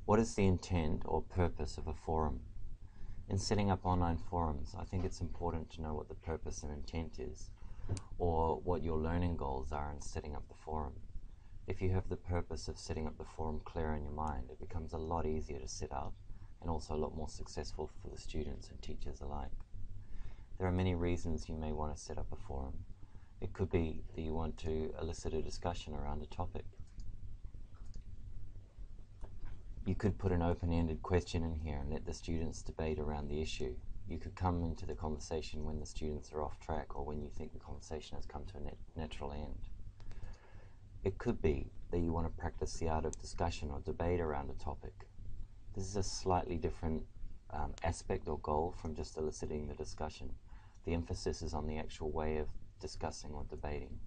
What is the intent or purpose of a forum? In setting up online forums, I think it's important to know what the purpose and intent is, or what your learning goals are in setting up the forum. If you have the purpose of setting up the forum clear in your mind, it becomes a lot easier to set up and also a lot more successful for the students and teachers alike. There are many reasons you may want to set up a forum. It could be that you want to elicit a discussion around a topic. You could put an open-ended question in here and let the students debate around the issue. You could come into the conversation when the students are off track or when you think the conversation has come to a natural end. It could be that you want to practice the art of discussion or debate around a topic. This is a slightly different aspect or goal from just eliciting the discussion. The emphasis is on the actual way of discussing or debating.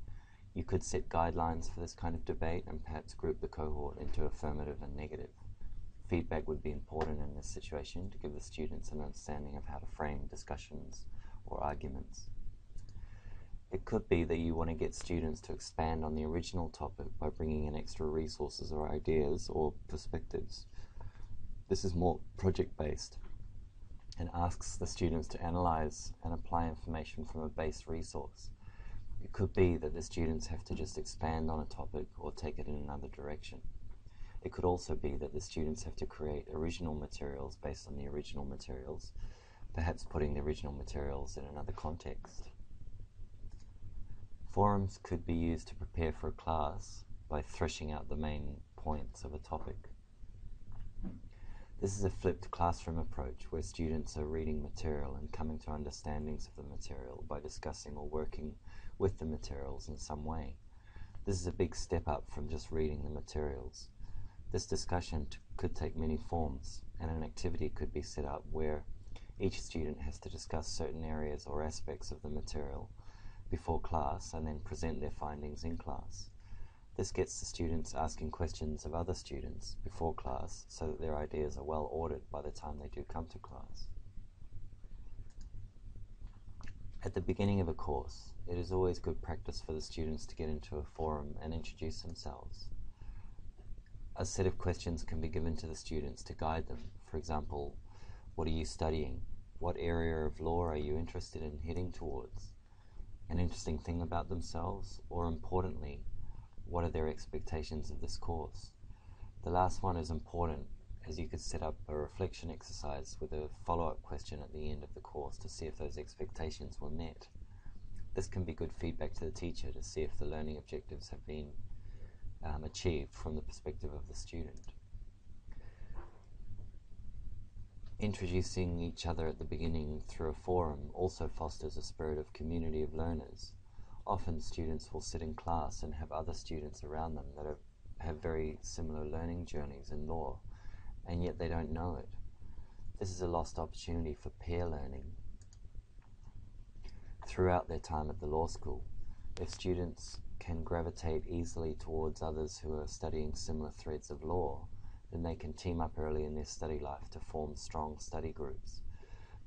You could set guidelines for this kind of debate and perhaps group the cohort into affirmative and negative. Feedback would be important in this situation to give the students an understanding of how to frame discussions or arguments. It could be that you want to get students to expand on the original topic by bringing in extra resources or ideas or perspectives. This is more project-based and asks the students to analyze and apply information from a base resource. It could be that the students have to just expand on a topic or take it in another direction. It could also be that the students have to create original materials based on the original materials, perhaps putting the original materials in another context. Forums could be used to prepare for a class by threshing out the main points of a topic. This is a flipped classroom approach where students are reading material and coming to understandings of the material by discussing or working with the materials in some way. This is a big step up from just reading the materials. This discussion could take many forms, and an activity could be set up where each student has to discuss certain areas or aspects of the material before class and then present their findings in class. This gets the students asking questions of other students before class so that their ideas are well ordered by the time they do come to class. At the beginning of a course, it is always good practice for the students to get into a forum and introduce themselves. A set of questions can be given to the students to guide them. For example, what are you studying? What area of law are you interested in heading towards? An interesting thing about themselves, or importantly, what are their expectations of this course? The last one is important, as you could set up a reflection exercise with a follow-up question at the end of the course to see if those expectations were met. This can be good feedback to the teacher to see if the learning objectives have been achieved from the perspective of the student. Introducing each other at the beginning through a forum also fosters a spirit of community of learners. Often students will sit in class and have other students around them that have very similar learning journeys in law, and yet they don't know it. This is a lost opportunity for peer learning throughout their time at the law school. If students can gravitate easily towards others who are studying similar threads of law, then they can team up early in their study life to form strong study groups.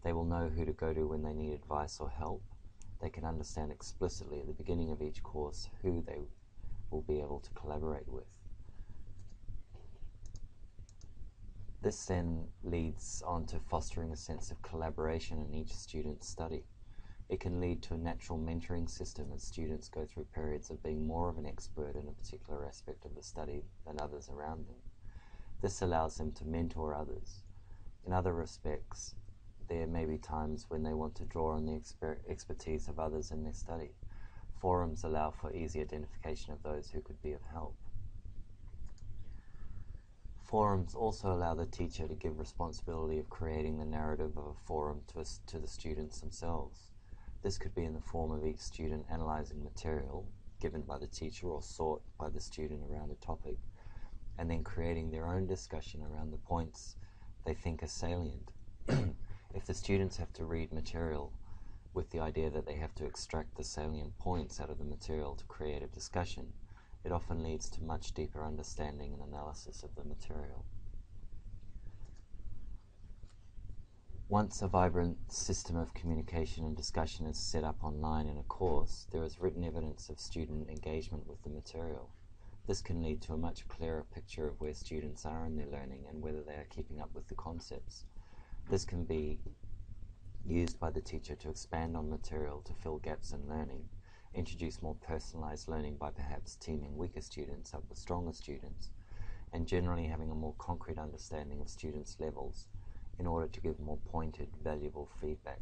They will know who to go to when they need advice or help. They can understand explicitly at the beginning of each course who they will be able to collaborate with. This then leads on to fostering a sense of collaboration in each student's study. It can lead to a natural mentoring system as students go through periods of being more of an expert in a particular aspect of the study than others around them. This allows them to mentor others. In other respects, there may be times when they want to draw on the expertise of others in their study. Forums allow for easy identification of those who could be of help. Forums also allow the teacher to give responsibility of creating the narrative of a forum to the students themselves. This could be in the form of each student analyzing material given by the teacher or sought by the student around a topic, and then creating their own discussion around the points they think are salient. If the students have to read material with the idea that they have to extract the salient points out of the material to create a discussion, it often leads to much deeper understanding and analysis of the material. Once a vibrant system of communication and discussion is set up online in a course, there is written evidence of student engagement with the material. This can lead to a much clearer picture of where students are in their learning and whether they are keeping up with the concepts. This can be used by the teacher to expand on material to fill gaps in learning, introduce more personalised learning by perhaps teaming weaker students up with stronger students, and generally having a more concrete understanding of students' levels in order to give more pointed, valuable feedback.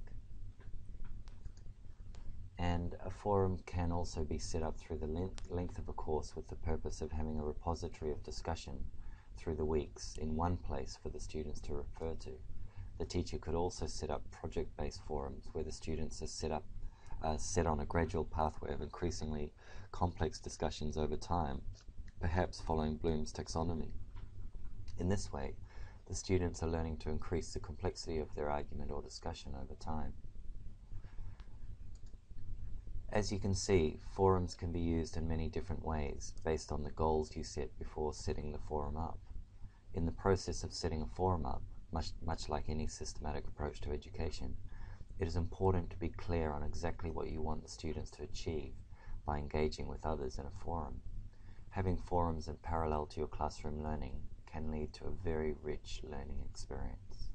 And a forum can also be set up through the length of a course with the purpose of having a repository of discussion through the weeks in one place for the students to refer to. The teacher could also set up project-based forums where the students are set on a gradual pathway of increasingly complex discussions over time, perhaps following Bloom's taxonomy. In this way, the students are learning to increase the complexity of their argument or discussion over time. As you can see, forums can be used in many different ways based on the goals you set before setting the forum up. In the process of setting a forum up, much like any systematic approach to education, it is important to be clear on exactly what you want the students to achieve by engaging with others in a forum. Having forums in parallel to your classroom learning can lead to a very rich learning experience.